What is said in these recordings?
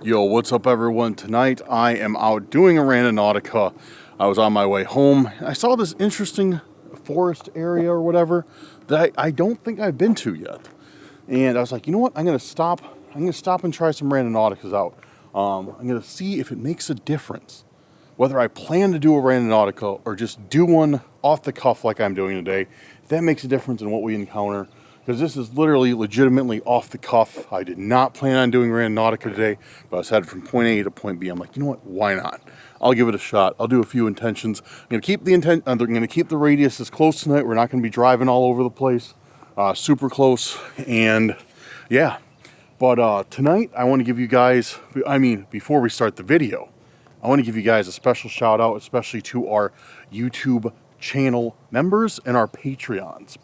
Yo, what's up everyone? Tonight I am out doing a Randonautica. I was on my way home. I saw this interesting forest area or whatever that I don't think I've been to yet. And I was like, you know what? I'm gonna stop and try some Randonauticas out. I'm gonna see if it makes a difference. Whether I plan to do a Randonautica or just do one off the cuff like I'm doing today, if that makes a difference in what we encounter. Because this is literally legitimately off the cuff. I did not plan on doing Randonautica today, but I was headed from point A to point B. I'm like, you know what? Why not? I'll give it a shot. I'll do a few intentions. I'm gonna keep the radius as close tonight. We're not gonna be driving all over the place, super close. And yeah, but tonight I want to give you guys. Before we start the video, I want to give you guys a special shout out, especially to our YouTube channel members and our patrons.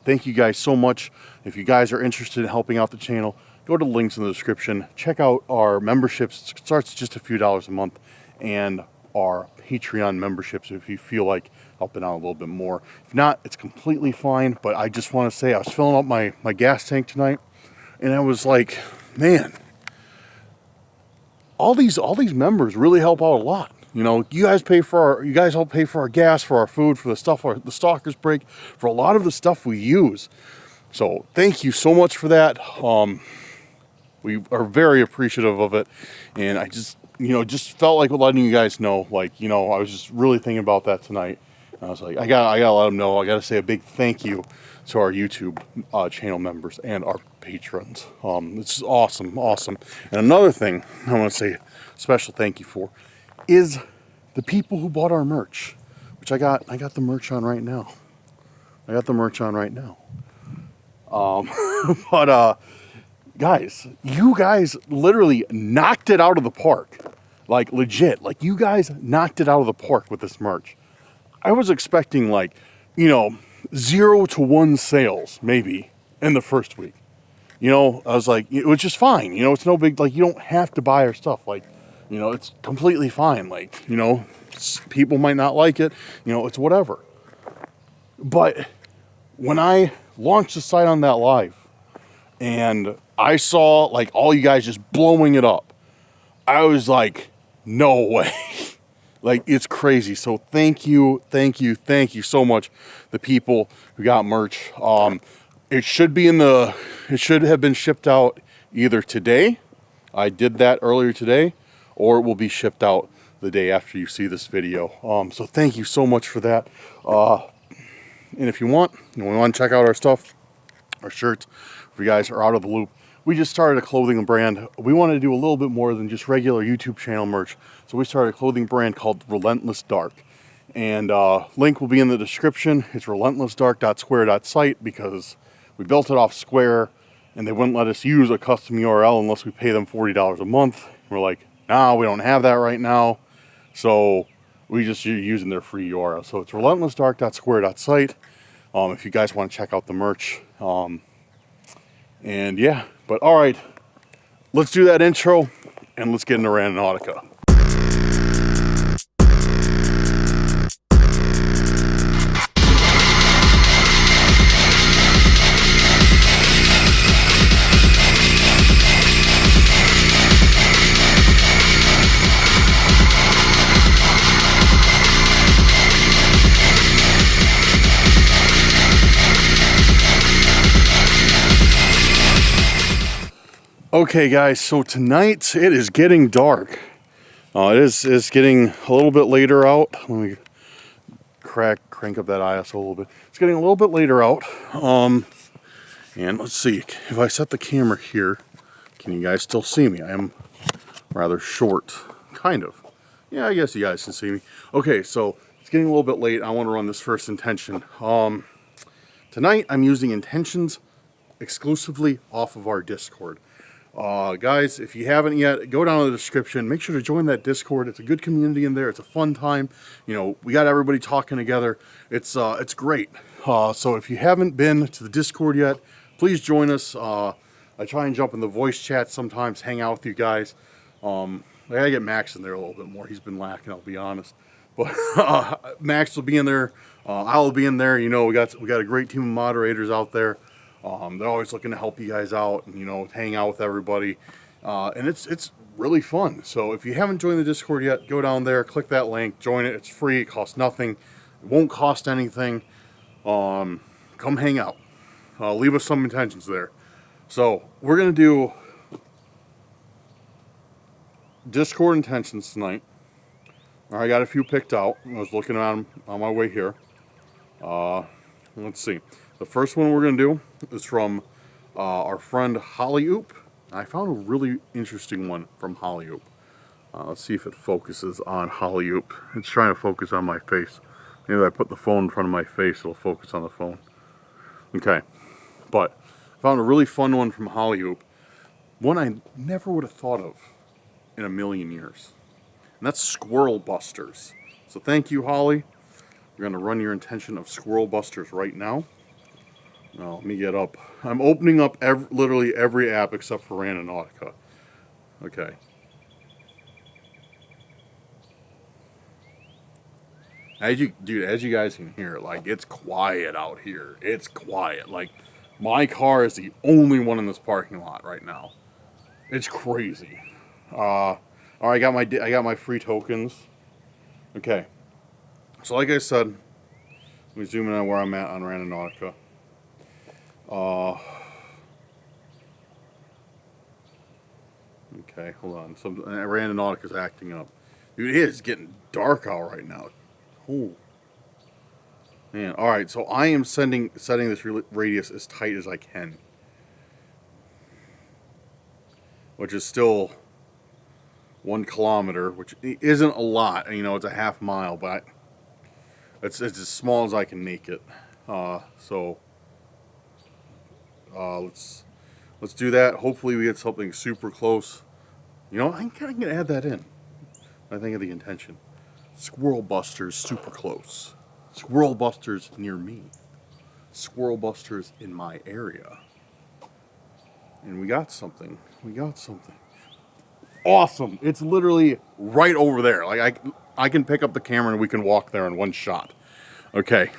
Thank you guys so much. If you guys are interested in helping out the channel, go to the links in the description. Check out our memberships. It starts just a few dollars a month, and our Patreon memberships if you feel like helping out a little bit more. If not, it's completely fine. But I just want to say I was filling up my gas tank tonight, and I was like, man, all these members really help out a lot. You know, you guys help pay for our gas, for our food, for the stuff the Stalkers break, for a lot of the stuff we use. So thank you so much for that. We are very appreciative of it, and I just felt like letting you guys know. I was just really thinking about that tonight. And I was like, I gotta let them know. I gotta say a big thank you to our YouTube channel members and our patrons. This is awesome. And another thing I want to say a special thank you for is the people who bought our merch, which I got the merch on right now. But guys, you guys literally knocked it out of the park. Like legit, like you guys knocked it out of the park with this merch. I was expecting 0 to 1 sales maybe in the first week. I was like, which is fine. It's no big, you don't have to buy our stuff. It's completely fine. People might not like it. It's whatever. But when I launched the site on that live and I saw all you guys just blowing it up, I was like, no way. It's crazy. So thank you so much, the people who got merch. It should have been shipped out either today. I did that earlier today, or it will be shipped out the day after you see this video. So thank you so much for that. And if you want to check out our stuff, our shirts, if you guys are out of the loop, we just started a clothing brand. We wanted to do a little bit more than just regular YouTube channel merch. So we started a clothing brand called Relentless Dark. And link will be in the description. It's relentlessdark.square.site because we built it off Square and they wouldn't let us use a custom URL unless we pay them $40 a month. We're like, nah, we don't have that right now. So we just using their free URL. So it's relentlessdark.square.site if you guys want to check out the merch. And yeah, but all right, let's do that intro and let's get into Randonautica. Okay guys, so tonight it is getting dark. It's getting a little bit later out. Let me crank up that ISO a little bit. It's getting a little bit later out. And let's see, if I set the camera here, can you guys still see me? I am rather short, kind of. Yeah, I guess you guys can see me. Okay, so it's getting a little bit late. I want to run this first intention. Tonight I'm using intentions exclusively off of our Discord. Guys, if you haven't yet, go down to the description. Make sure to join that Discord. It's a good community in there. It's a fun time. We got everybody talking together. It's great. So if you haven't been to the Discord yet, please join us. I try and jump in the voice chat sometimes, hang out with you guys. I gotta get Max in there a little bit more. He's been lacking, I'll be honest. But Max will be in there. I'll be in there. We got a great team of moderators out there. They're always looking to help you guys out and, hang out with everybody. and it's really fun. So if you haven't joined the Discord yet, go down there, click that link, join it. It's free. It costs nothing. It won't cost anything. Come hang out. Leave us some intentions there. So we're gonna do Discord intentions tonight. I got a few picked out. I was looking at them on my way here. Let's see. The first one we're going to do is from our friend Holly Oop. I found a really interesting one from Holly Oop. Let's see if it focuses on Holly Oop. It's trying to focus on my face. Maybe if I put the phone in front of my face, it'll focus on the phone. Okay. But I found a really fun one from Holly Oop. One I never would have thought of in a million years. And that's Squirrel Busters. So thank you, Holly. We're going to run your intention of Squirrel Busters right now. Now, let me get up. I'm opening up literally every app except for Randonautica. Okay. As you guys can hear, like, it's quiet out here. It's quiet. Like, my car is the only one in this parking lot right now. It's crazy. All right, I got my free tokens. Okay. So like I said, let me zoom in on where I'm at on Randonautica. Okay, hold on. Randonautica is acting up. Dude, it is getting dark out right now. Oh. Man, all right. So I am setting this radius as tight as I can, which is still 1 kilometer, which isn't a lot. You know, it's a half mile, but it's as small as I can make it. Let's do that. Hopefully we get something super close. You know, I'm kind of gonna add that in. I think of the intention. Squirrel Busters super close. Squirrel Busters near me. Squirrel Busters in my area. And we got something. Awesome. It's literally right over there. Like I can pick up the camera and we can walk there in one shot. Okay.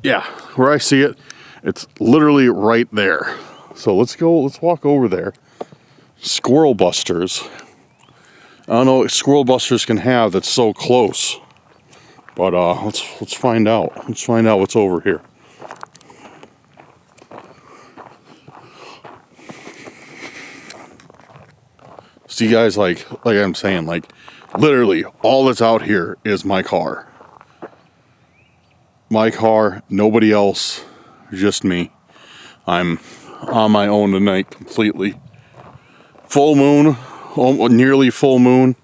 Yeah, where I see it, it's literally right there. So let's walk over there. Squirrel Busters. I don't know what Squirrel Busters can have that's so close. But let's find out. Let's find out what's over here. See, guys, like I'm saying, like literally all that's out here is my car. My car, nobody else, just me. I'm on my own tonight completely. Full moon, nearly full moon.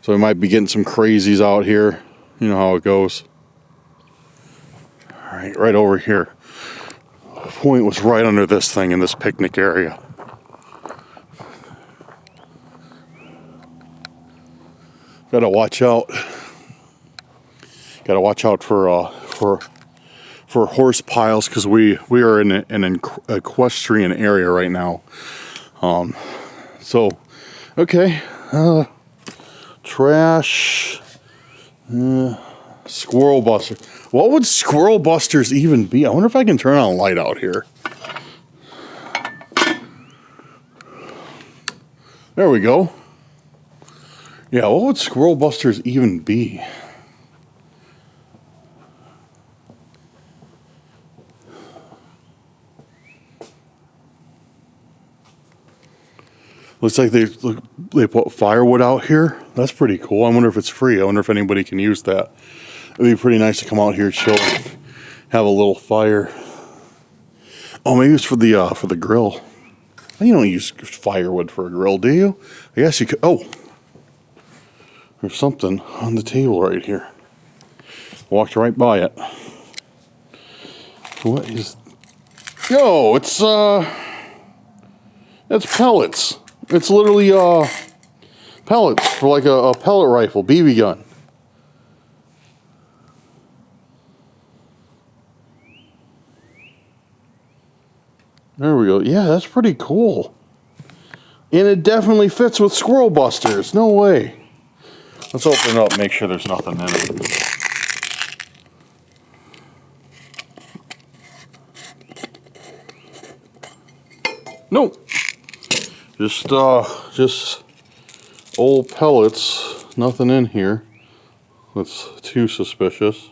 So we might be getting some crazies out here. You know how it goes. All right over here. The point was right under this thing in this picnic area. Gotta watch out. Gotta watch out for horse piles because we are in an equestrian area right now. So, okay. Trash. Squirrel Buster. What would Squirrel Busters even be? I wonder if I can turn on a light out here. There we go. Yeah, what would Squirrel Busters even be? Looks like they put firewood out here. That's pretty cool. I wonder if it's free. I wonder if anybody can use that. It'd be pretty nice to come out here, chill, have a little fire. Oh, maybe it's for the grill. You don't use firewood for a grill, do you? I guess you could. Oh, there's something on the table right here. Walked right by it. What is? Yo, it's pellets. It's literally pellets for like a pellet rifle, BB gun. There we go. Yeah, that's pretty cool. And it definitely fits with Squirrel Busters. No way. Let's open it up, make sure there's nothing in it. No. Just old pellets, nothing in here that's too suspicious.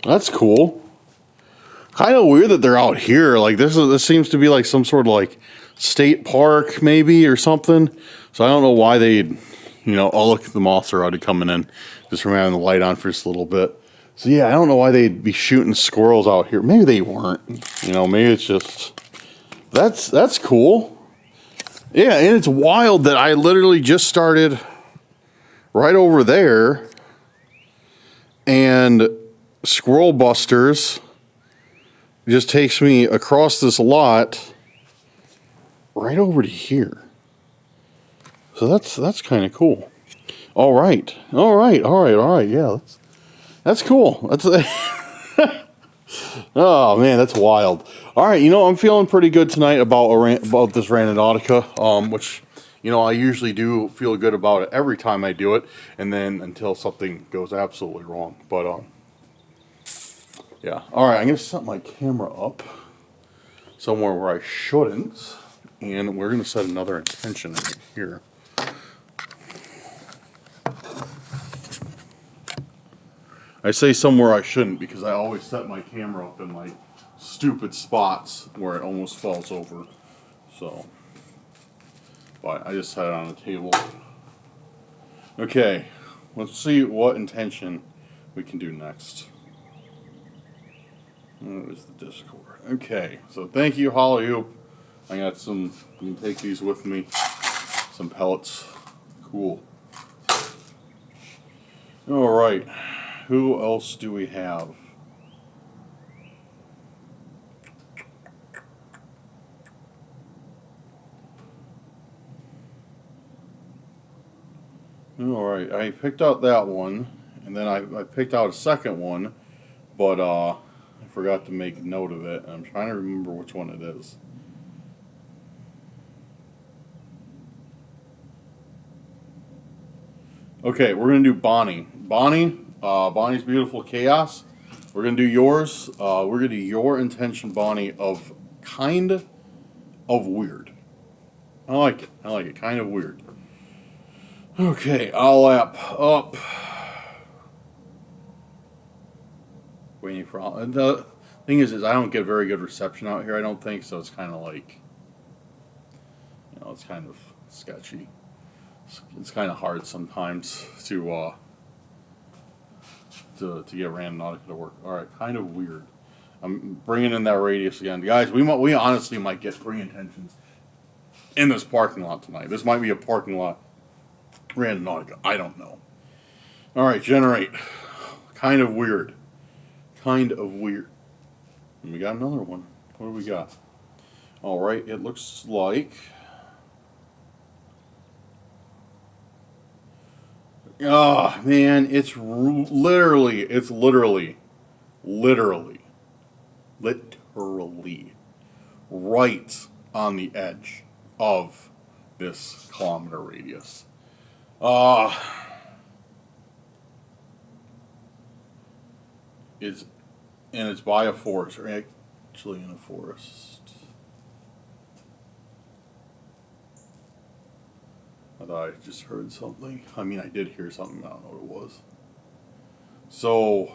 That's cool. Kind of weird that they're out here. Like this seems to be like some sort of like state park maybe or something. So I don't know why they'd, oh look, the moths are already coming in just from having the light on for just a little bit. So yeah, I don't know why they'd be shooting squirrels out here. Maybe they weren't. Maybe it's just that's cool. Yeah, and it's wild that I literally just started right over there, and Squirrel Busters just takes me across this lot right over to here. So that's kind of cool. All right. Yeah, that's cool. That's oh man, that's wild. All right, I'm feeling pretty good tonight about this Randonautica, which I usually do feel good about it every time I do it, and then until something goes absolutely wrong. But yeah. All right, I'm gonna set my camera up somewhere where I shouldn't, and we're gonna set another intention in here. I say somewhere I shouldn't because I always set my camera up in like stupid spots where it almost falls over. So, but I just set it on the table. Okay, let's see what intention we can do next. There's the Discord. Okay, so thank you, Holly Hoop. I got some, you can take these with me. Some pellets. Cool. Alright, who else do we have? Alright, I picked out that one, and then I picked out a second one, but I forgot to make note of it, and I'm trying to remember which one it is. Okay, we're going to do Bonnie. Bonnie's Beautiful Chaos. We're going to do yours. We're going to do your intention, Bonnie, of kind of weird. I like it. Kind of weird. Okay, I'll up. Waiting for all. And the thing is I don't get very good reception out here, I don't think, so it's kind of like, it's kind of sketchy. It's kind of hard sometimes to get Randonautica to work. All right, kind of weird. I'm bringing in that radius again, guys. We honestly might get 3 intentions in this parking lot tonight. This might be a parking lot Randonautica. I don't know. All right, generate. Kind of weird. Kind of weird. And we got another one. What do we got? All right, it looks like. Oh man, it's literally right on the edge of this kilometer radius. It's by a forest, or actually in a forest. I thought I just heard something. I mean, I did hear something, but I don't know what it was. So,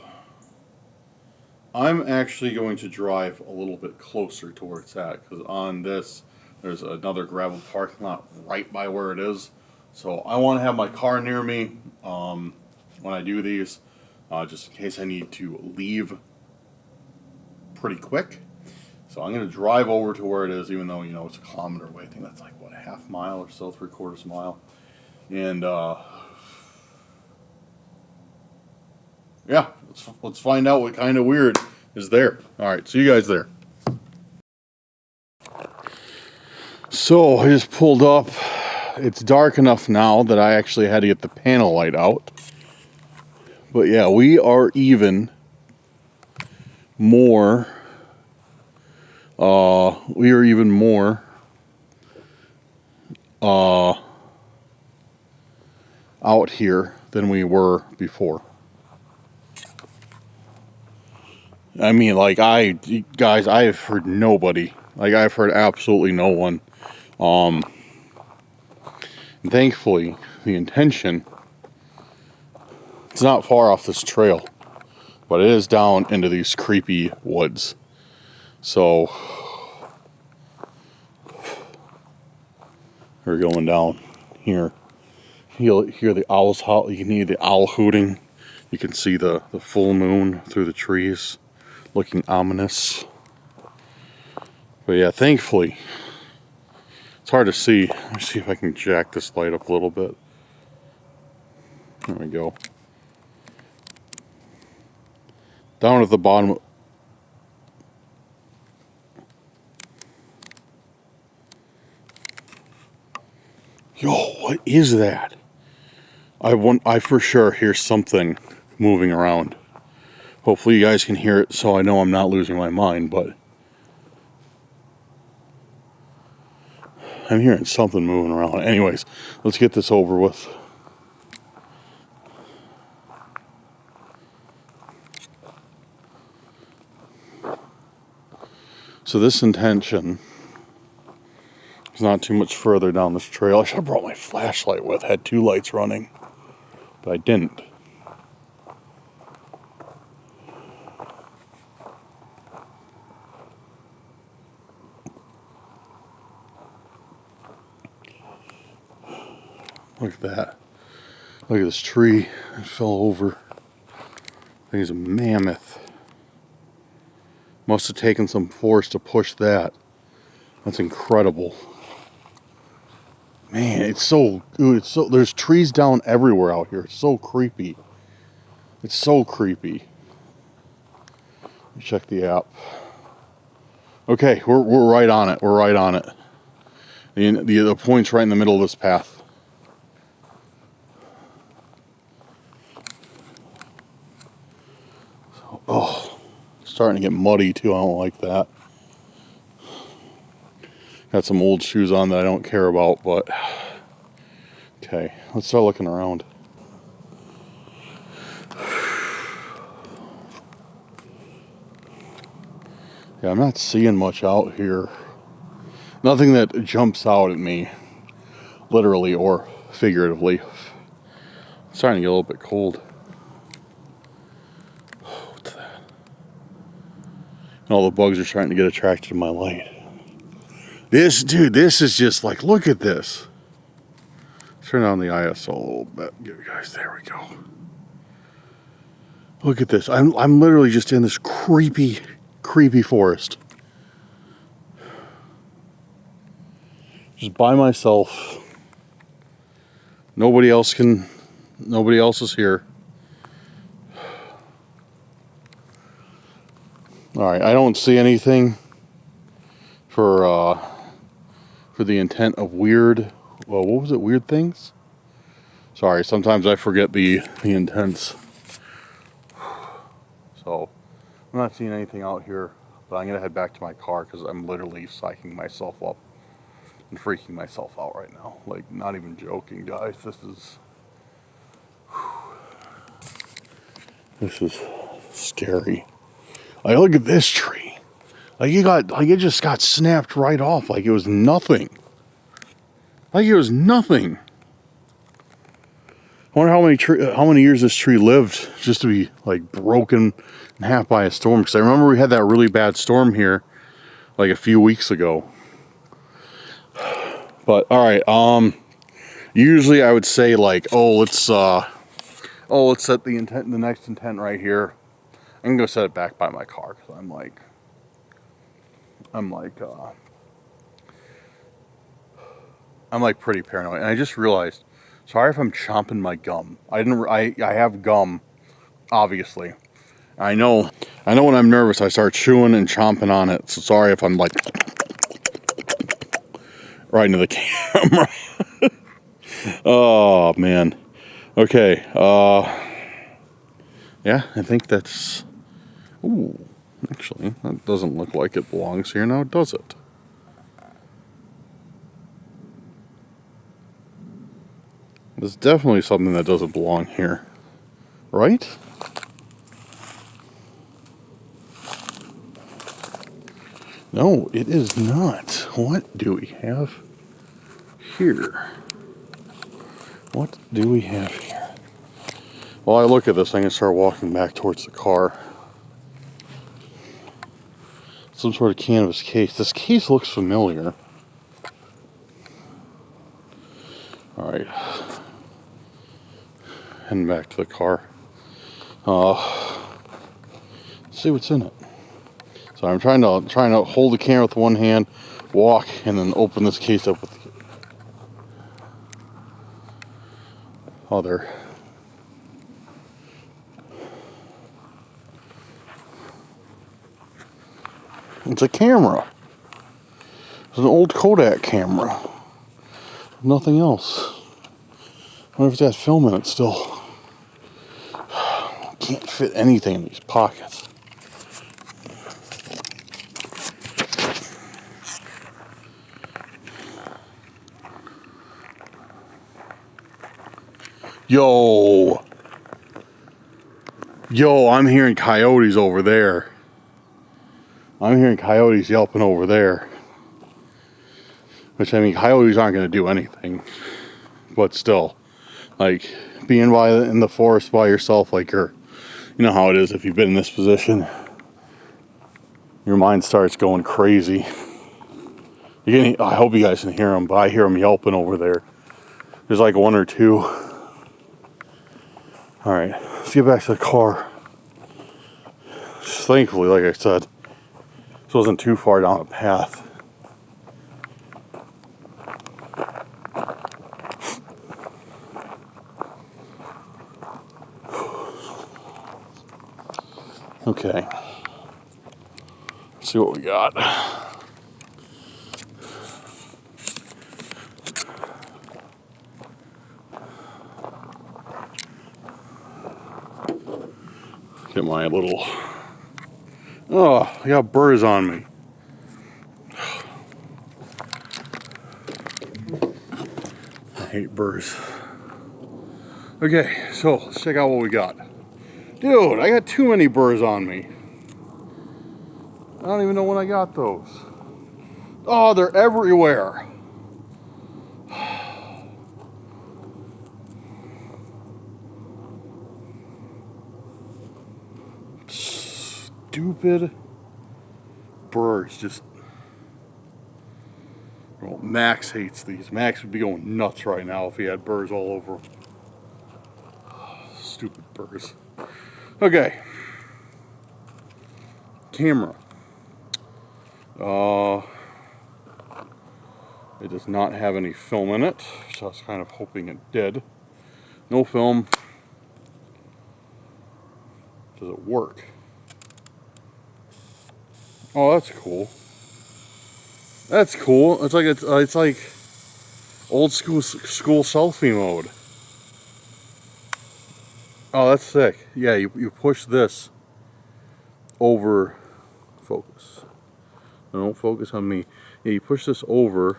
I'm actually going to drive a little bit closer to where it's at, because on this, there's another gravel parking lot right by where it is. So, I want to have my car near me when I do these, just in case I need to leave pretty quick. So, I'm going to drive over to where it is, even though, it's a kilometer away. I think that's like, what, a half mile or so, 3/4 mile. And, yeah, let's find out what kind of weird is there. All right, see you guys there. So I just pulled up. It's dark enough now that I actually had to get the panel light out. But yeah, we are even more. Out here than we were before. I mean, like, guys, I have heard nobody. Like, I've heard absolutely no one. And thankfully, the intention, it's not far off this trail, but it is down into these creepy woods. So, we're going down here. You'll hear the owls howl. You can hear the owl hooting. You can see the full moon through the trees, looking ominous. But yeah, thankfully, it's hard to see. Let me see if I can jack this light up a little bit. There we go. Down at the bottom. Yo, what is that? I for sure hear something moving around. Hopefully you guys can hear it so I know I'm not losing my mind, but I'm hearing something moving around. Anyways, let's get this over with. So this intention is not too much further down this trail. I should have brought my flashlight with. I had 2 lights running, but I didn't. Look at that. Look at this tree. It fell over. I think it's a mammoth. Must have taken some force to push that. That's incredible. Man, it's so good. It's so, there's trees down everywhere out here. It's so creepy. It's so creepy. Let me check the app. Okay, we're right on it. We're right on it. The point's right in the middle of this path. Oh, starting to get muddy too. I don't like that. Got some old shoes on that I don't care about, but okay, let's start looking around. Yeah, I'm not seeing much out here. Nothing that jumps out at me, literally or figuratively. It's starting to get a little bit cold. What's that? And all the bugs are starting to get attracted to my light. This is just like, look at this. Turn on the ISO a little bit. You guys, there we go. Look at this. I'm literally just in this creepy forest. Just by myself. Nobody else is here. Alright, I don't see anything for the intent of weird, well, what was it? Weird things? Sorry, sometimes I forget the intents. So, I'm not seeing anything out here, but I'm going to head back to my car because I'm literally psyching myself up and freaking myself out right now. Like, not even joking, guys. This is scary. Like, look at this tree. It just got snapped right off like it was nothing. Like it was nothing. I wonder how many years this tree lived just to be like broken in half by a storm. Because I remember we had that really bad storm here like a few weeks ago. But all right, usually I would say like, let's set the next intent right here. I can go set it back by my car because I'm pretty paranoid. And I just realized, sorry if I'm chomping my gum. I have gum, obviously. I know when I'm nervous I start chewing and chomping on it. So sorry if I'm like right into the camera. Oh man. Okay. Yeah, I think that's. Ooh, actually, that doesn't look like it belongs here now, does it? There's definitely something that doesn't belong here, right? No, it is not. What do we have here? What do we have here? While I look at this, I'm going to start walking back towards the car. Some sort of canvas case. This case looks familiar. Alright. Heading back to the car. Let's see what's in it. So I'm trying to hold the camera with one hand, walk, and then open this case up with the other. It's a camera. It's an old Kodak camera. Nothing else. I wonder if it's got film in it still. Can't fit anything in these pockets. Yo, I'm hearing coyotes over there. I'm hearing coyotes yelping over there. Which, I mean, coyotes aren't going to do anything. But still, like, being in the forest by yourself, like you know how it is if you've been in this position. Your mind starts going crazy. I hope you guys can hear them, but I hear them yelping over there. There's like one or two. Alright, let's get back to the car. Just thankfully, like I said, this wasn't too far down the path. Okay. Let's see what we got. Get my little... Oh, I got burrs on me. I hate burrs. Okay, so let's check out what we got. Dude, I got too many burrs on me. I don't even know when I got those. Oh, they're everywhere. Stupid burrs. Just... Well, Max hates these. Max would be going nuts right now if he had burrs all over him. Stupid burrs. Okay. Camera. It does not have any film in it, so I was kind of hoping it did. No film. Does it work? Oh, that's cool. That's cool. It's like old school selfie mode. Oh, that's sick. Yeah, you push this over. Focus. No, don't focus on me. Yeah, you push this over,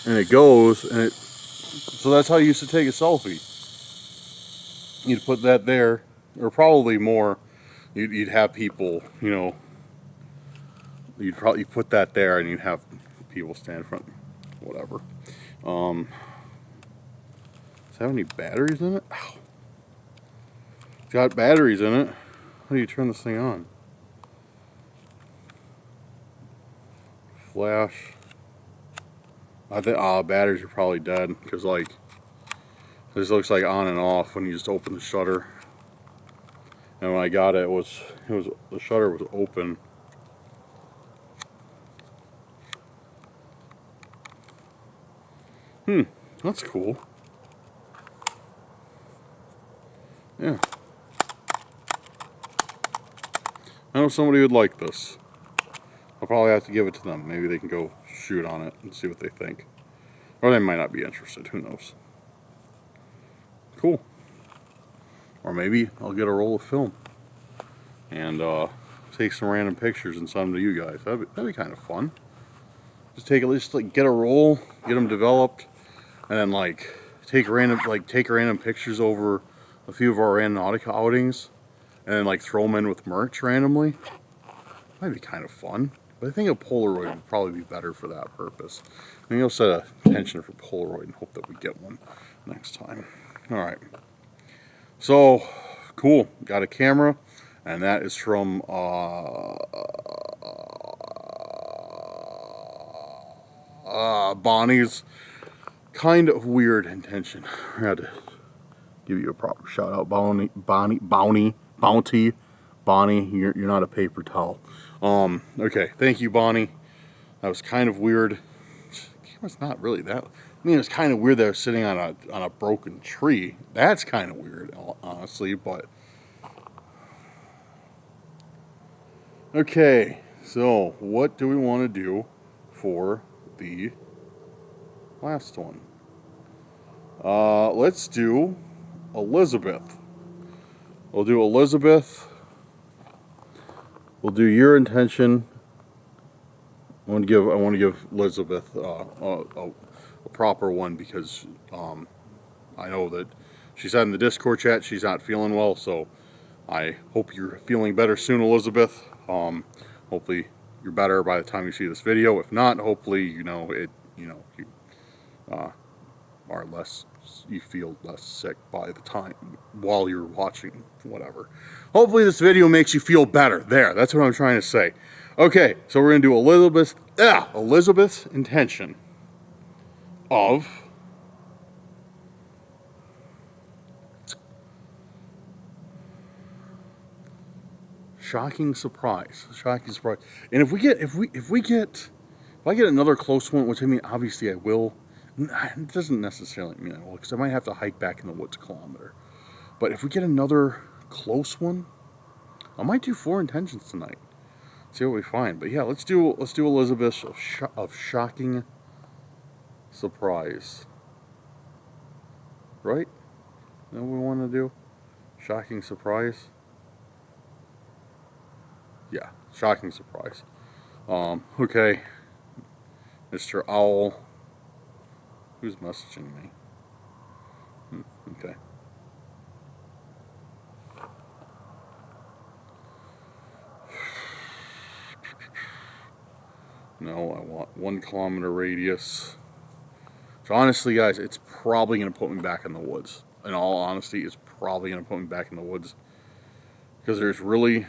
and it goes, and it. So that's how you used to take a selfie. You'd put that there, or probably more. You'd have people, you know. You'd probably put that there, and you'd have people stand in front. Whatever. Does it have any batteries in it? Ow. It's got batteries in it. How do you turn this thing on? Flash. I think batteries are probably dead because like this looks like on and off when you just open the shutter. And when I got it, the shutter was open. That's cool. Yeah. I know somebody would like this. I'll probably have to give it to them. Maybe they can go shoot on it and see what they think. Or they might not be interested. Who knows? Cool. Or maybe I'll get a roll of film and take some random pictures and send them to you guys. That'd be kind of fun. Just get a roll, get them developed, and then like take random pictures over a few of our Randonautica outings, and then like throw them in with merch randomly. Might be kind of fun. But I think a Polaroid would probably be better for that purpose. I think I'll set a intention for Polaroid and hope that we get one next time. Alright. So, cool. Got a camera. And that is from Bonnie's Kind of Weird Intention. I had to give you a proper shout out. Bounty. Bonnie, you're not a paper towel. Okay, thank you, Bonnie. That was kind of weird. It's not really that. I mean, it's kind of weird that I was sitting on a broken tree. That's kind of weird, honestly. But okay, so what do we want to do for the last one? Let's do Elizabeth. We'll do Elizabeth. We'll do your intention. I want to give Elizabeth a proper one because I know that she said in the Discord chat she's not feeling well. So I hope you're feeling better soon, Elizabeth. Hopefully you're better by the time you see this video. If not, hopefully you are less. You feel less sick by the time while you're watching whatever. Hopefully this video makes you feel better. There, that's what I'm trying to say. Okay, so we're gonna do Elizabeth's intention of shocking surprise. And if I get another close one, which I mean obviously I will. It doesn't necessarily mean I will, because I might have to hike back in the woods a kilometer. But if we get another close one, I might do 4 intentions tonight. See what we find. But yeah, let's do Elizabeth of shocking surprise. Right? Is that what we want to do? Shocking surprise. Yeah, shocking surprise. Okay, Mr. Owl. Who's messaging me? Okay. No, I want 1 kilometer radius. So honestly, guys, it's probably going to put me back in the woods. In all honesty, it's probably going to put me back in the woods. Because there's really,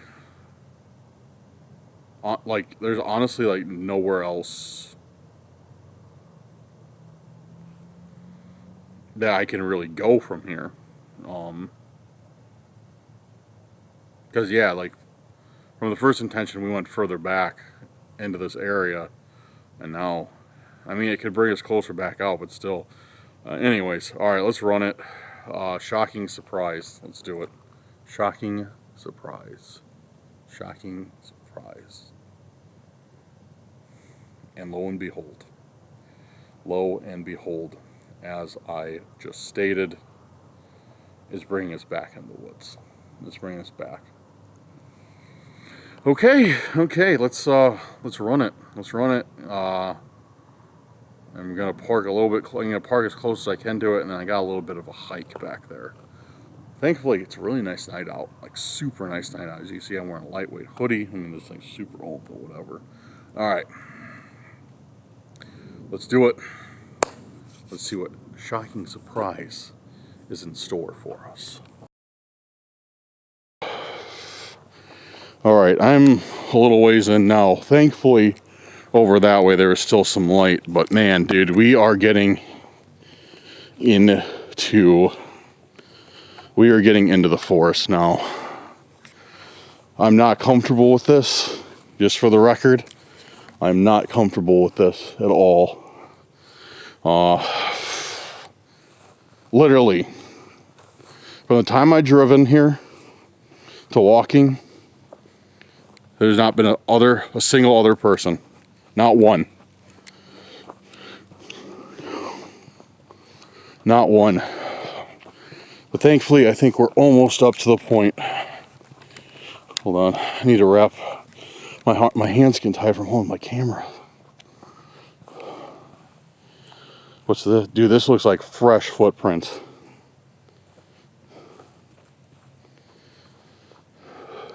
there's honestly, nowhere else that I can really go from here. Because, yeah, from the first intention, we went further back into this area. And now, I mean, it could bring us closer back out, but still. Anyways, all right, let's run it. Shocking surprise. Let's do it. Shocking surprise. Shocking surprise. And lo and behold, as I just stated, is bringing us back in the woods. Let's bring us back. Okay, let's run it. I'm gonna park a little bit. I'm gonna park as close as I can to it, and then I got a little bit of a hike back there. Thankfully, it's a really nice night out, super nice night out. As you see, I'm wearing a lightweight hoodie. I mean, this thing's super old, but whatever. All right, let's do it. Let's see what shocking surprise is in store for us. All right, I'm a little ways in now. Thankfully, over that way there is still some light, but man, dude, we are getting into the forest now. I'm not comfortable with this, just for the record. I'm not comfortable with this at all. Literally, from the time I've driven here to walking, there's not been a single other person. Not one. Not one. But thankfully, I think we're almost up to the point. Hold on, I need to wrap my hands getting tied from holding my camera. What's this? Dude, this looks like fresh footprints.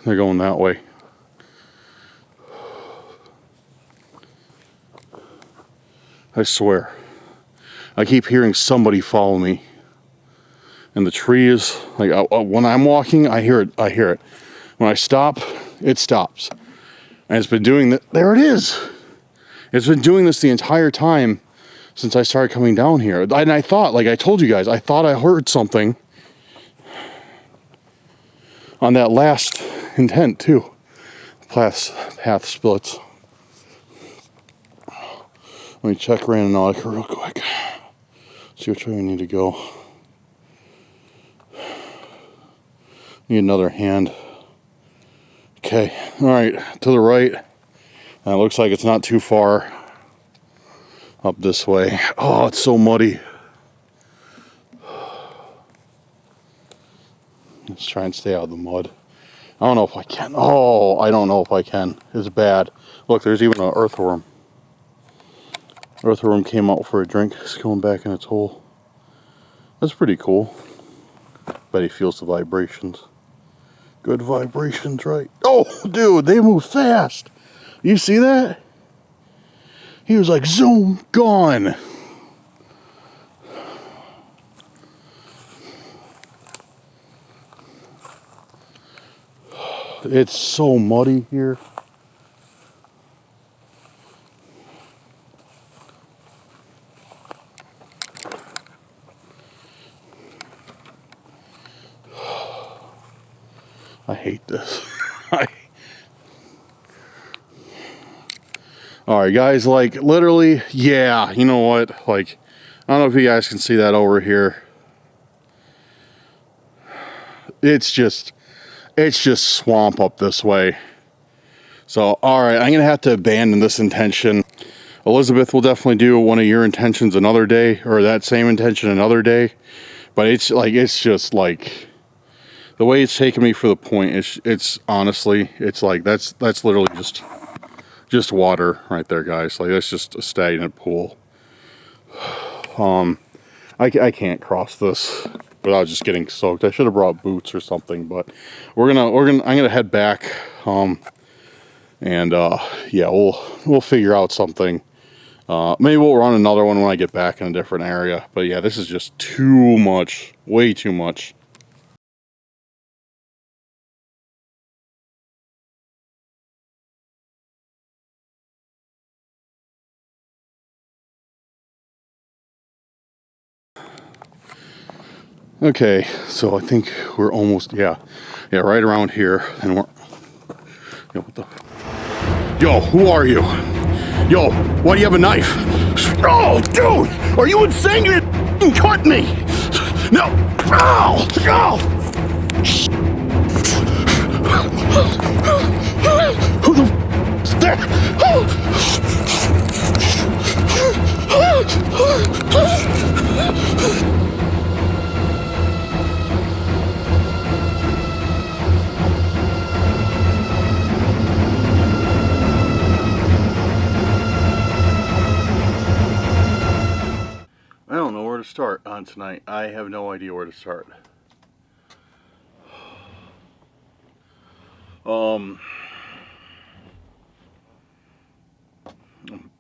They're going that way. I swear. I keep hearing somebody follow me. And the trees, like when I'm walking, I hear it. When I stop, it stops. And it's been doing that. There it is. It's been doing this the entire time since I started coming down here. And I thought, like I told you guys, I thought I heard something on that last intent too. Path splits. Let me check Randonautica real quick. See which way we need to go. Need another hand. Okay, alright, to the right. And it looks like it's not too far up this way. Oh, it's so muddy. Let's try and stay out of the mud. I don't know if I can. Oh, I don't know if I can. It's bad. Look, there's even an earthworm. Earthworm came out for a drink. It's going back in its hole. That's pretty cool. Bet he feels the vibrations. Good vibrations, right? Oh, dude, they move fast. You see that? He was like, zoom, gone. It's so muddy here. I hate this. Alright guys, like literally, yeah, you know what, like, I don't know if you guys can see that over here. It's just swamp up this way. So, alright, I'm going to have to abandon this intention. Elizabeth will definitely do one of your intentions another day, or that same intention another day. But it's just like, the way it's taken me for the point, it's honestly, it's like, that's literally just water right there, guys. Like, that's just a stagnant pool. I can't cross this without just getting soaked. I should have brought boots or something, but I'm gonna head back. Yeah, we'll figure out something. Maybe we'll run another one when I get back in a different area. But yeah, this is just too much, way too much. Okay, so I think we're almost, yeah, right around here, and we're, yo, what the, yo, who are you? Yo, why do you have a knife? Oh, dude, are you insane? You didn't cut me. No, ow, ow. Who the f is that? I don't know where to start on tonight. I have no idea where to start.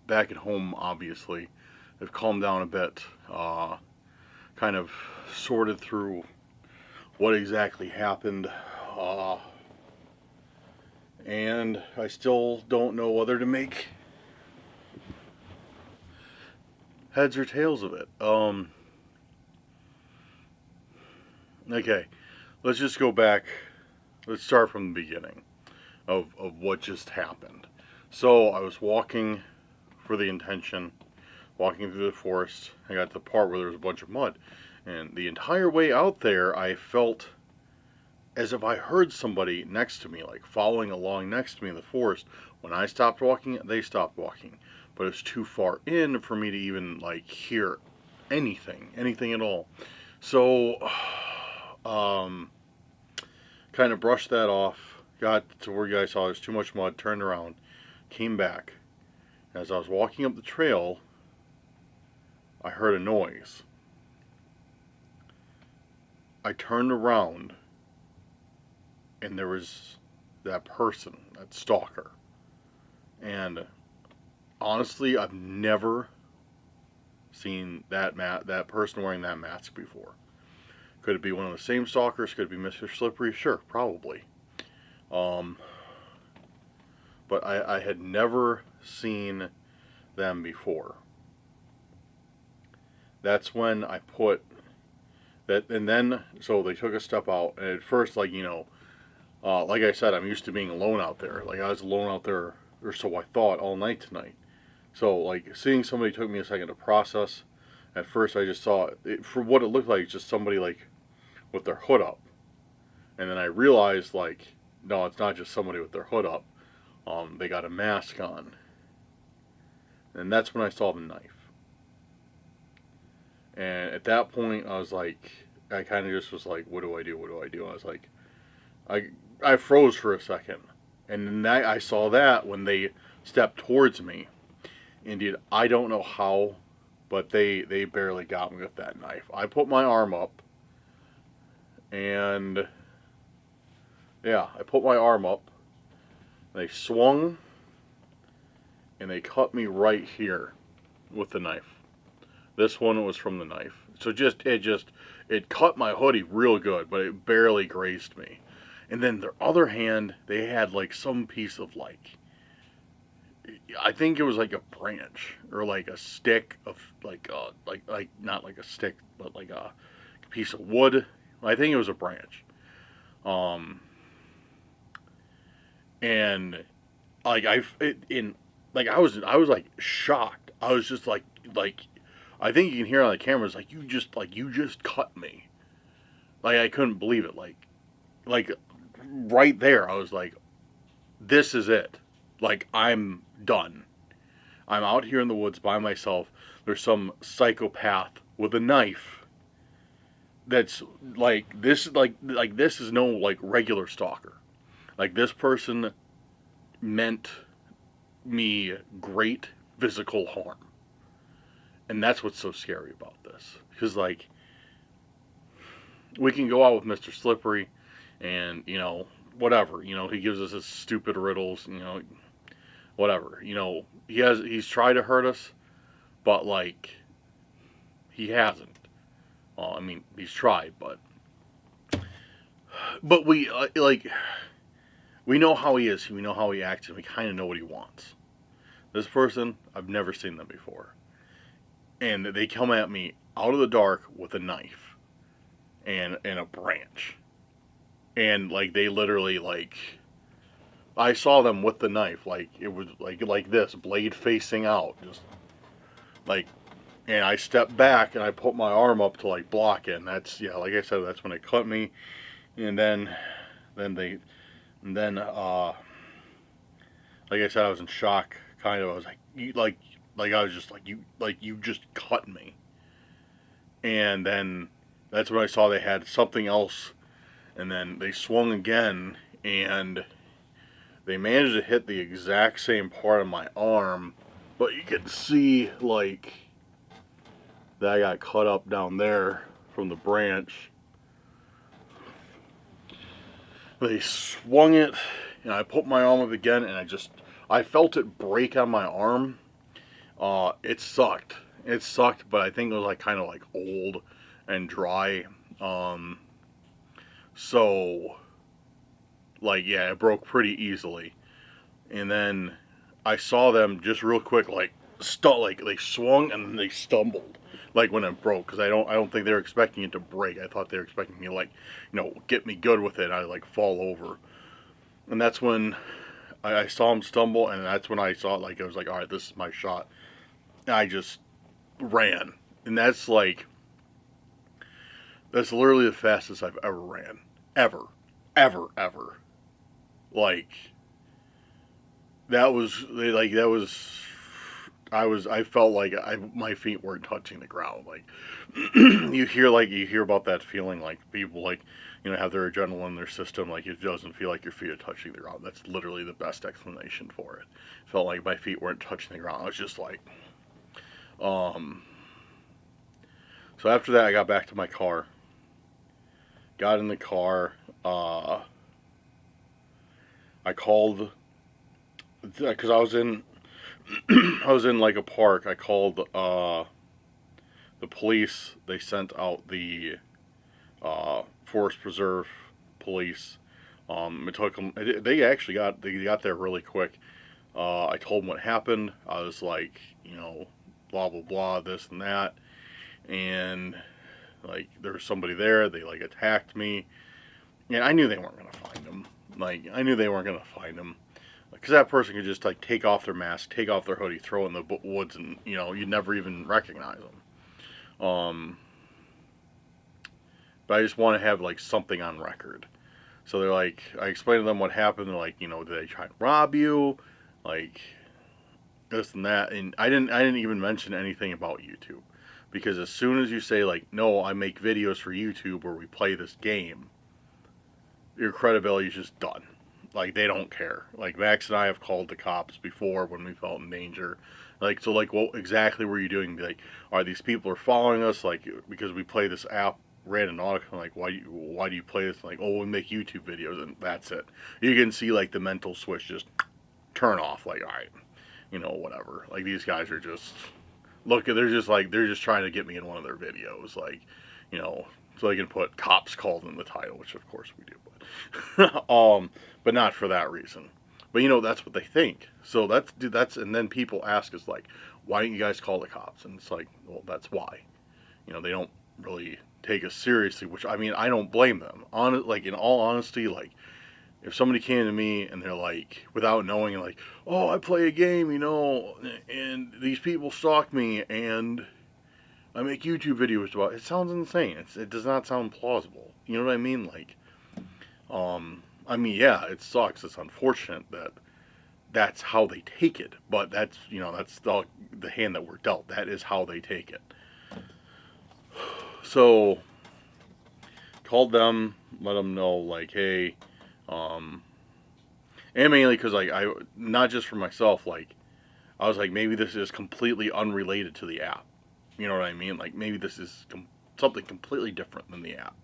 Back at home, obviously, I've calmed down a bit. Kind of sorted through what exactly happened. And I still don't know whether to make heads or tails of it. Okay, let's just go back. Let's start from the beginning of what just happened. So I was walking for the intention, walking through the forest. I got to the part where there was a bunch of mud. And the entire way out there, I felt as if I heard somebody next to me, like following along next to me in the forest. When I stopped walking, they stopped walking. But it's too far in for me to even like hear anything at all. So, kind of brushed that off. Got to where you guys saw there's too much mud. Turned around, came back. As I was walking up the trail, I heard a noise. I turned around, and there was that person, that stalker. And honestly, I've never seen that person wearing that mask before. Could it be one of the same stalkers? Could it be Mr. Slippery? Sure, probably. Um, but I had never seen them before. That's when I put that, and then so they took a step out, and at first, like like I said, I'm used to being alone out there. Like I was alone out there, or so I thought, all night tonight. So like seeing somebody took me a second to process. At first, I just saw it for what it looked like, just somebody like with their hood up, and then I realized like, no, it's not just somebody with their hood up. They got a mask on, and that's when I saw the knife. And at that point, I was like, I kind of just was like, what do I do? What do I do? I was like, I froze for a second, and then I saw that when they stepped towards me. Indeed, I don't know how, but they barely got me with that knife. I put my arm up, and yeah, I put my arm up. They swung, and they cut me right here with the knife. This one was from the knife. So it cut my hoodie real good, but it barely grazed me. And then their other hand, they had like some piece of like, I think it was like a branch or like a stick of like not like a stick, but like a piece of wood. I think it was a branch. And like I was like shocked. I was just like I think you can hear on the cameras like you just cut me. Like I couldn't believe it. Like right there I was like, this is it. Like I'm done. I'm out here in the woods by myself. There's some psychopath with a knife that's like this this is no like regular stalker. Like this person meant me great physical harm. And that's what's so scary about this. Because, like, we can go out with Mr. Slippery and, whatever. He gives us his stupid riddles, whatever. He's tried to hurt us, but, like, he hasn't. Well, I mean, he's tried, but we, we know how he is. We know how he acts, and we kind of know what he wants. This person, I've never seen them before. And they come at me out of the dark with a knife and a branch. And like they literally like I saw them with the knife, like it was like this, blade facing out, just like, and I stepped back and I put my arm up to like block it, and that's like I said, that's when it cut me. And then like I said, I was in shock kind of. I was like I was just like you just cut me. And then that's when I saw they had something else, and then they swung again, and they managed to hit the exact same part of my arm, but you can see like that I got cut up down there from the branch. They swung it, and I put my arm up again, and I felt it break on my arm. It sucked. It sucked, but I think it was like kind of like old and dry. So like yeah, it broke pretty easily. And then I saw them just real quick like they swung and then they stumbled like when it broke, because I don't think they were expecting it to break. I thought they were expecting me to like get me good with it, and I like fall over. And that's when I saw them stumble, and that's when I saw it. Like I was like, all right, this is my shot. And I just ran, and that's literally the fastest I've ever ran, ever. Like that was I felt like my feet weren't touching the ground. Like you hear about that feeling, like people like have their adrenaline in their system, like it doesn't feel like your feet are touching the ground. That's literally the best explanation for it. It felt like my feet weren't touching the ground. I was just like so after that I got back to my car. Got in the car, I called, because I was in like a park. I called the police, they sent out the Forest Preserve police. It took them. They actually got there really quick. I told them what happened. I was like, blah blah blah, this and that, and like there was somebody there. They like attacked me, and I knew they weren't gonna find him. Like I knew they weren't gonna find him, because that person could just like take off their mask, take off their hoodie, throw it in the woods, and you'd never even recognize them. But I just want to have like something on record. So they're like, I explained to them what happened. They're like, did they try to rob you? Like this and that. And I didn't even mention anything about YouTube, because as soon as you say like, no, I make videos for YouTube where we play this game, your credibility is just done. Like they don't care. Like Max and I have called the cops before when we felt in danger. Like, so like, what exactly were you doing? Like, are these people are following us? Like, because we play this app, Randonautica. Like, why do you play this? Like, oh, we make YouTube videos, and that's it. You can see like the mental switch just turn off. Like, all right, whatever. Like these guys are just they're just trying to get me in one of their videos. Like, so they can put cops called in the title, which of course we do, but not for that reason. But that's what they think. So and then people ask us like, why don't you guys call the cops? And it's like, well, that's why. They don't really take us seriously, which I mean, I don't blame them. Like in all honesty, like if somebody came to me and they're like, without knowing, like, oh, I play a game, and these people stalk me and I make YouTube videos about it, sounds insane. It does not sound plausible. You know what I mean? Like, I mean, yeah, it sucks. It's unfortunate that that's how they take it, but that's the hand that we're dealt. That is how they take it. So, called them, let them know, like, hey, and mainly because like I not just for myself, like I was like, maybe this is completely unrelated to the app. You know what I mean? Like maybe this is something completely different than the app.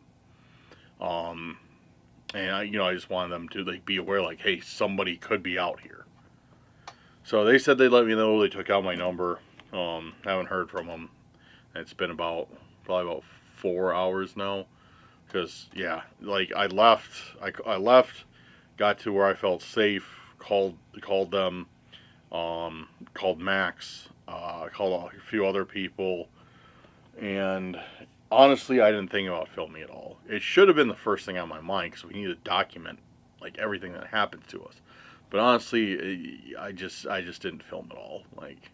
And I just wanted them to like be aware, like, hey, somebody could be out here. So they said they'd let me know. They took out my number. Haven't heard from them. It's been probably about 4 hours now. Because yeah, like I left, got to where I felt safe. Called them. Called Max. Called a few other people. And honestly, I didn't think about filming at all. It should have been the first thing on my mind, because we need to document like everything that happens to us. But honestly, I just didn't film at all. Like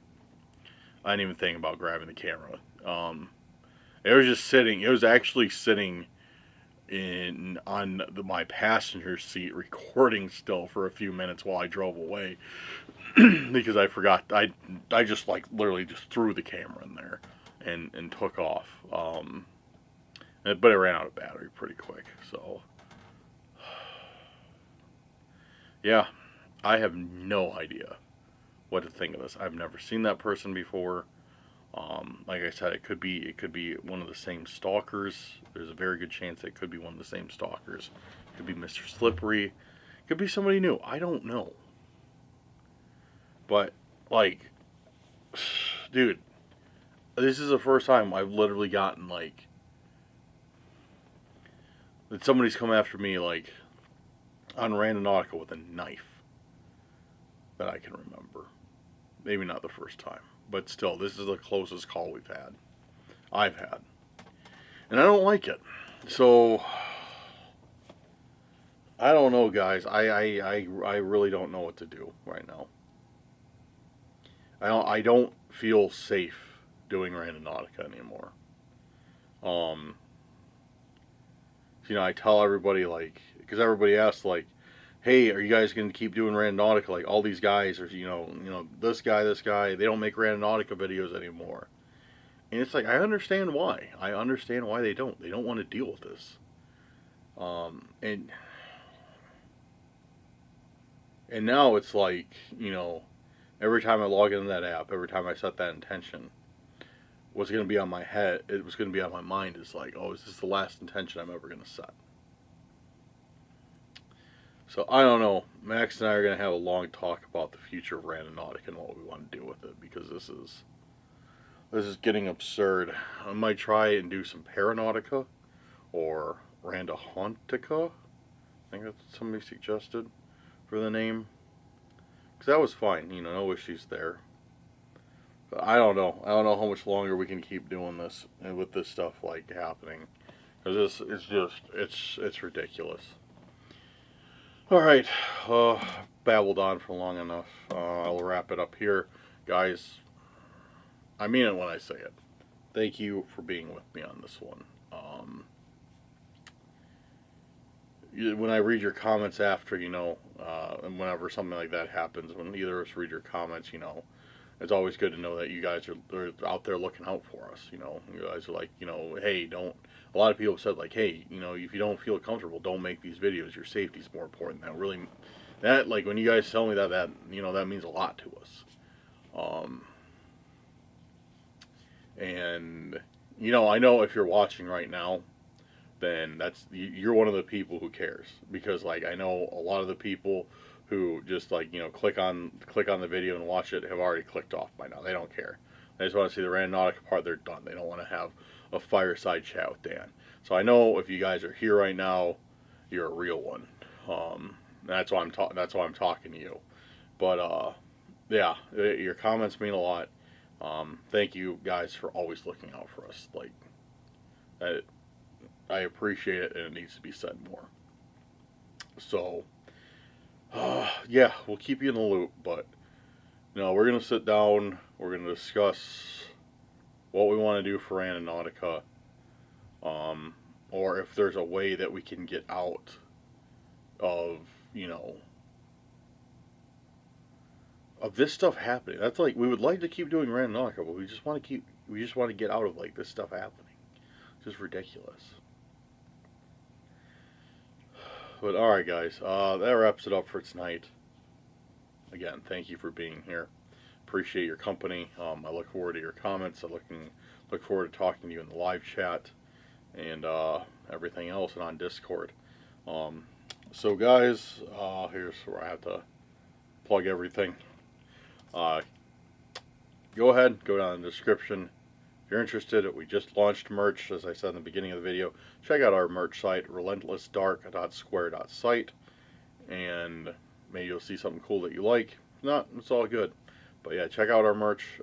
I didn't even think about grabbing the camera. It was just sitting. It was actually sitting on my passenger seat, recording still for a few minutes while I drove away, because I forgot. I just like literally just threw the camera in there and took off. But it ran out of battery pretty quick. So yeah, I have no idea what to think of this. I've never seen that person before. Like I said, it could be one of the same stalkers. There's a very good chance it could be one of the same stalkers. It could be Mr. Slippery. It could be somebody new. I don't know. But like, dude, this is the first time I've literally gotten like that somebody's come after me like on Randonautica with a knife that I can remember. Maybe not the first time, but still, this is the closest call I've had, and I don't like it. So I don't know, guys. I really don't know what to do right now. I don't feel safe doing Randonautica anymore. I tell everybody, like, because everybody asks, like, hey, are you guys going to keep doing Randonautica? Like, all these guys are, this guy, they don't make Randonautica videos anymore. And it's like, I understand why. I understand why they don't. They don't want to deal with this. And now it's like, every time I log into that app, every time I set that intention, what's going to be on my head, it was going to be on my mind is like, oh, is this the last intention I'm ever going to set? So I don't know. Max and I are going to have a long talk about the future of Randonautica and what we want to do with it, because this is This is getting absurd. I might try and do some Paranautica or Randonautica. I think that's what somebody suggested for the name. Because that was fine, you know, no issues there. But I don't know. I don't know how much longer we can keep doing this and with this stuff like happening. Because this is just, it's ridiculous. Alright, babbled on for long enough. I'll wrap it up here. Guys, I mean it when I say it. Thank you for being with me on this one. When I read your comments after, you know, and whenever something like that happens, when either of us read your comments, you know, it's always good to know that you guys are out there looking out for us. You know, you guys are like, you know, hey, don't. A lot of people said like, hey, you know, if you don't feel comfortable, don't make these videos. Your safety is more important. That really, that like when you guys tell me that you know that means a lot to us. And you know, I know if you're watching right now, then you're one of the people who cares, because like I know a lot of the people who just like, you know, click on the video and watch it have already clicked off by now. They don't care. They just want to see the Randonautica part. They're done. They don't want to have a fireside chat with Dan. So I know if you guys are here right now, you're a real one. That's why I'm talking to you. But yeah, your comments mean a lot. Thank you guys for always looking out for us. Like, I appreciate it, and it needs to be said more. So, yeah, we'll keep you in the loop, but no, we're gonna sit down. We're gonna discuss what we want to do for Randonautica, or if there's a way that we can get out of, you know, of this stuff happening. That's like, we would like to keep doing Randonautica, but we just want to get out of like this stuff happening. It's just ridiculous. But alright guys, that wraps it up for tonight. Again, thank you for being here. Appreciate your company. I look forward to your comments. I look forward to talking to you in the live chat and everything else, and on Discord. So guys, here's where I have to plug everything. Go ahead, go down in the description. If you're interested, we just launched merch, as I said in the beginning of the video. Check out our merch site, relentlessdark.square.site, and maybe you'll see something cool that you like. If not, it's all good. But yeah, check out our merch.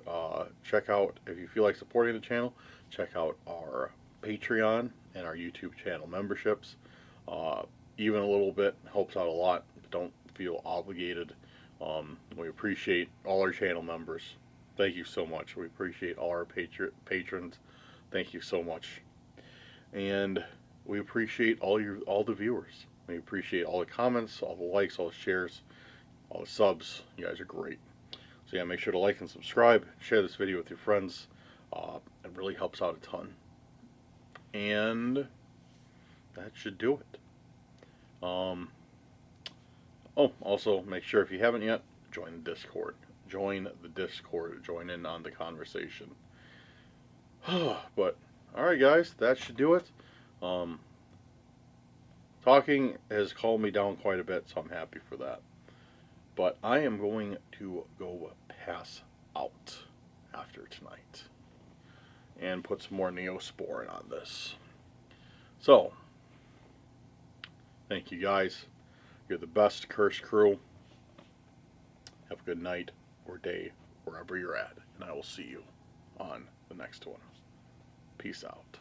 Check out, if you feel like supporting the channel, check out our Patreon and our YouTube channel memberships. Even a little bit helps out a lot. Don't feel obligated. We appreciate all our channel members. Thank you so much. We appreciate all our patrons. Thank you so much. And we appreciate all the viewers. We appreciate all the comments, all the likes, all the shares, all the subs. You guys are great. So yeah, make sure to like and subscribe. Share this video with your friends. It really helps out a ton. And that should do it. Oh, also make sure, if you haven't yet, join the Discord. Join the Discord. Join in on the conversation. But alright guys, that should do it. Talking has calmed me down quite a bit, so I'm happy for that. But I am going to go pass out after tonight and put some more Neosporin on this. So, thank you guys. You're the best Curse crew. Have a good night or day wherever you're at, and I will see you on the next one. Peace out.